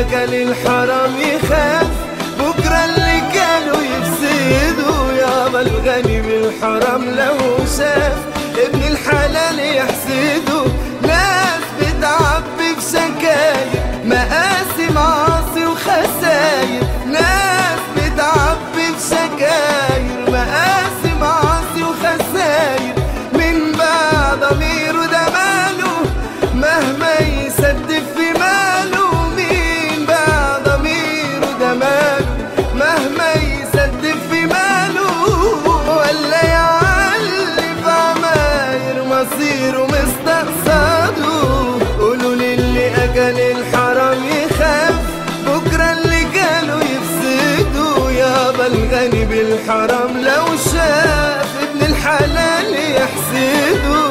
أكل الحرام يخاف بكرة اللي كانوا يفسدوا. يابا الغني بالحرام لو شاف ابن الحلال يحسده. ناس بتعبي في سكاير مقاسي معاصي وخساير. ناس بتعبي في سكاير مقاسي معاصي وخساير. من بعد ضميره ده ماله مهما يسدف في ماله. مين بعد ضميره ده ماله مهما يسدف في ماله. ولا يعلي في عماير مصيره مستقصده. قولوا للي أكل الحرام يخاف بكرة اللي كانوا يفسدوا. يابا الغني بالحرام لو شاف ابن الحلال يحسده.